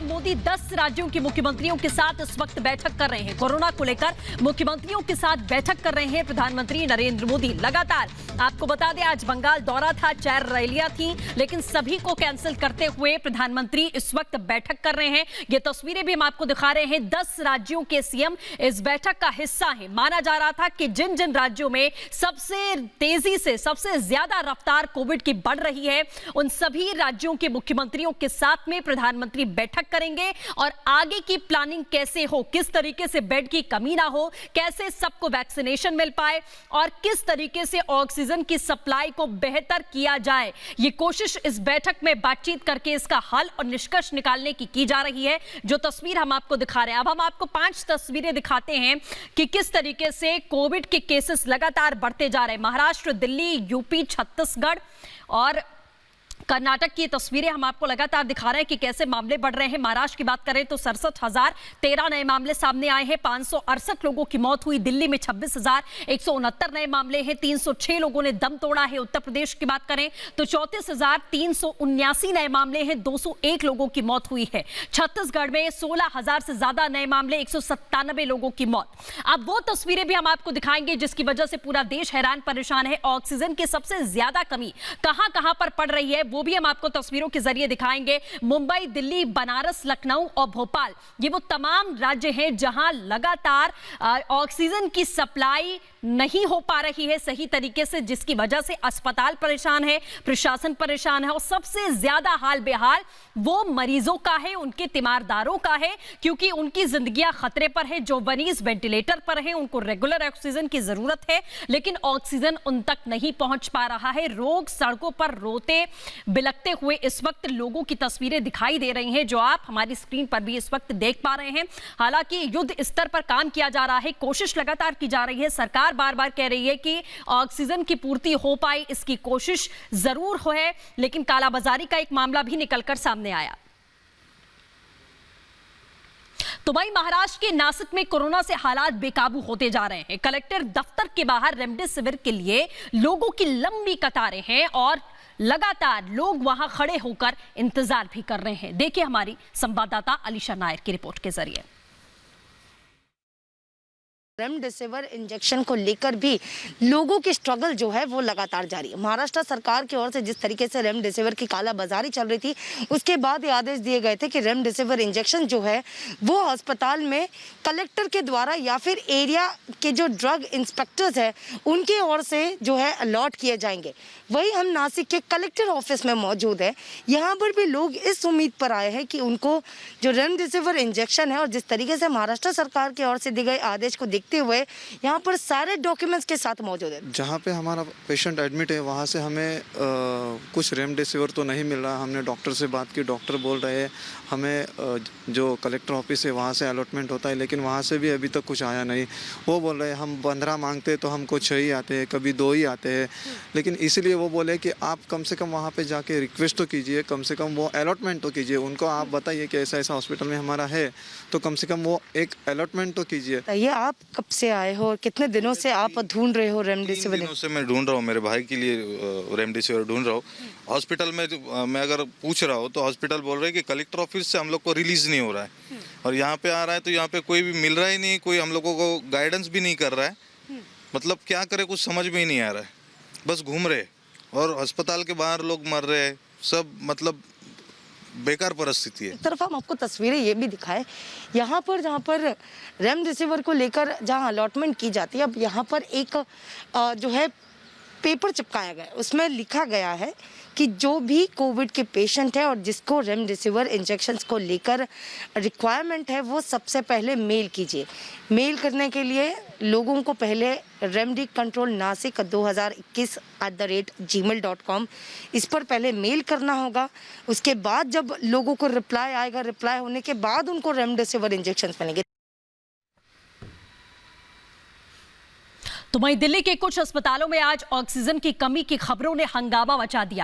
PM Modi 10 राज्यों के मुख्यमंत्रियों के साथ इस वक्त बैठक कर रहे हैं। कोरोना को लेकर मुख्यमंत्रियों के साथ बैठक कर रहे हैं प्रधानमंत्री नरेंद्र मोदी। लगातार आपको बता दें, आज बंगाल दौरा था, 4 रैलियां थी, लेकिन सभी को कैंसिल करते हुए प्रधानमंत्री इस वक्त बैठक कर रहे हैं। ये तस्वीरें भी हम आपको दिखा रहे हैं। 10 राज्यों के सीएम इस बैठक का हिस्सा हैं। माना जा रहा था कि जिन जिन राज्यों में सबसे तेजी से, सबसे ज्यादा रफ्तार कोविड की बढ़ रही है, उन सभी राज्यों के मुख्यमंत्रियों के साथ में प्रधानमंत्री बैठक करेंगे और आगे की प्लानिंग कैसे हो, किस तरीके से बेड की कमी ना हो, कैसे सबको वैक्सीनेशन मिल पाए और किस तरीके से ऑक्सीजन की सप्लाई को बेहतर किया जाए, ये कोशिश इस बैठक में बातचीत करके इसका हल और निष्कर्ष निकालने की जा रही है। जो तस्वीर हम आपको दिखा रहे हैं, अब हम आपको 5 तस्वीरें दिखाते हैं कि किस तरीके से कोविड के केसेस लगातार बढ़ते जा रहे हैं। महाराष्ट्र, दिल्ली, यूपी, छत्तीसगढ़ और कर्नाटक की तस्वीरें हम आपको लगातार दिखा रहे हैं कि कैसे मामले बढ़ रहे हैं। महाराष्ट्र की बात करें तो 67,013 नए मामले सामने आए हैं, 568 लोगों की मौत हुई। दिल्ली में 26,169 नए मामले हैं, 306 लोगों ने दम तोड़ा है। उत्तर प्रदेश की बात करें तो 34,379 नए मामले हैं, 201 लोगों की मौत हुई है। छत्तीसगढ़ में 16,000 से ज्यादा नए मामले, 197 लोगों की मौत। अब वो तस्वीरें भी हम आपको दिखाएंगे जिसकी वजह से पूरा देश हैरान परेशान है। ऑक्सीजन की सबसे ज्यादा कमी कहां पर पड़ रही है, वो भी हम आपको तस्वीरों के जरिए दिखाएंगे। मुंबई, दिल्ली, बनारस, लखनऊ और भोपाल, ये वो तमाम राज्य हैं जहां लगातार ऑक्सीजन की सप्लाई नहीं हो पा रही है सही तरीके से, जिसकी वजह से अस्पताल परेशान है, प्रशासन परेशान है और सबसे ज्यादा हाल बेहाल वो मरीजों का है, उनके तीमारदारों का है, क्योंकि उनकी जिंदगियां खतरे पर है। जो मरीज वेंटिलेटर पर है, उनको रेगुलर ऑक्सीजन की जरूरत है, लेकिन ऑक्सीजन उन तक नहीं पहुंच पा रहा है। लोग सड़कों पर रोते बिलखते हुए इस वक्त लोगों की तस्वीरें दिखाई दे रही हैं, जो आप हमारी स्क्रीन पर भी इस वक्त देख पा रहे हैं। हालांकि युद्ध स्तर पर काम किया जा रहा है, कोशिश लगातार की जा रही है। सरकार बार बार कह रही है कि ऑक्सीजन की पूर्ति हो पाए, इसकी कोशिश जरूर है, लेकिन कालाबाजारी का एक मामला भी निकलकर सामने आया। तो वहीं महाराष्ट्र के नासिक में कोरोना से हालात बेकाबू होते जा रहे हैं। कलेक्टर दफ्तर के बाहर रेमडेसिविर के लिए लोगों की लंबी कतारें हैं और लगातार लोग वहां खड़े होकर इंतजार भी कर रहे हैं। देखिए हमारी संवाददाता अलीशा नायर की रिपोर्ट के जरिए। रेमडेसिविर इंजेक्शन को लेकर भी लोगों की स्ट्रगल जो है वो लगातार जारी है। महाराष्ट्र सरकार की ओर से जिस तरीके से रेमडेसिविर की कालाबाजारी चल रही थी, उसके बाद ये आदेश दिए गए थे कि रेमडेसिविर इंजेक्शन जो है वो अस्पताल में कलेक्टर के द्वारा या फिर एरिया के जो ड्रग इंस्पेक्टर्स है उनके ओर से जो है अलॉट किए जाएंगे। वही हम नासिक के कलेक्टर ऑफिस में मौजूद है, यहाँ पर भी लोग इस उम्मीद पर आए हैं कि उनको जो रेमडेसिविर इंजेक्शन है और जिस तरीके से महाराष्ट्र सरकार की ओर से दिए गए आदेश को देखते हुए यहाँ पर सारे डॉक्यूमेंट्स के साथ मौजूद है। जहाँ पे हमारा पेशेंट एडमिट है वहाँ से हमें कुछ रेमडेसिविर तो नहीं मिल रहा। हमने डॉक्टर से बात की, डॉक्टर बोल रहे हैं हमें जो कलेक्टर ऑफिस है वहाँ से अलॉटमेंट होता है, लेकिन वहाँ से भी अभी तक कुछ आया नहीं। वो बोल रहे हैं हम 15 मांगते हैं तो हमको 6 ही आते हैं, कभी 2 ही आते हैं। लेकिन इसलिए वो बोले कि आप कम से कम वहाँ पे जाके रिक्वेस्ट तो कीजिए, कम से कम वो अलॉटमेंट तो कीजिए। उनको आप बताइए कि ऐसा ऐसा हॉस्पिटल में हमारा है, तो कम से कम वो एक अलॉटमेंट तो कीजिए। ये आप कब से आए हो और कितने दिनों से आप ढूंढ रहे हो रेमडेसिविर? 3 दिनों से मैं ढूंढ रहा हूँ, मेरे भाई के लिए रेमडेसिविर ढूंढ रहा हूँ। हॉस्पिटल में मैं अगर पूछ रहा हूँ तो हॉस्पिटल बोल रहे हैं कि कलेक्टर ऑफिस से हम लोग को रिलीज नहीं हो रहा है, और यहाँ पे आ रहा है तो यहाँ पे कोई भी मिल रहा ही नहीं, कोई हम लोगों को गाइडेंस भी नहीं कर रहा है। मतलब क्या करे, कुछ समझ में ही नहीं आ रहा है, बस घूम रहे और अस्पताल के बाहर लोग मर रहे हैं, सब मतलब बेकार परिस्थिति है। एक तरफ हम आपको तस्वीरें ये भी दिखाएं, यहाँ पर जहाँ पर रेमडेसिविर को लेकर जहाँ अलॉटमेंट की जाती है, अब यहाँ पर एक जो है पेपर चिपकाया गया, उसमें लिखा गया है कि जो भी कोविड के पेशेंट है और जिसको रेमडेसिविर इंजेक्शंस को लेकर रिक्वायरमेंट है, वो सबसे पहले मेल कीजिए। मेल करने के लिए लोगों को पहले रेमडी कंट्रोल नासिक 2021@gmail.com इस पर पहले मेल करना होगा। उसके बाद जब लोगों को रिप्लाई आएगा, रिप्लाई होने के बाद उनको रेमडेसिविर इंजेक्शंस मिलेंगे। तो वहीं दिल्ली के कुछ अस्पतालों में आज ऑक्सीजन की कमी की खबरों ने हंगामा मचा दिया।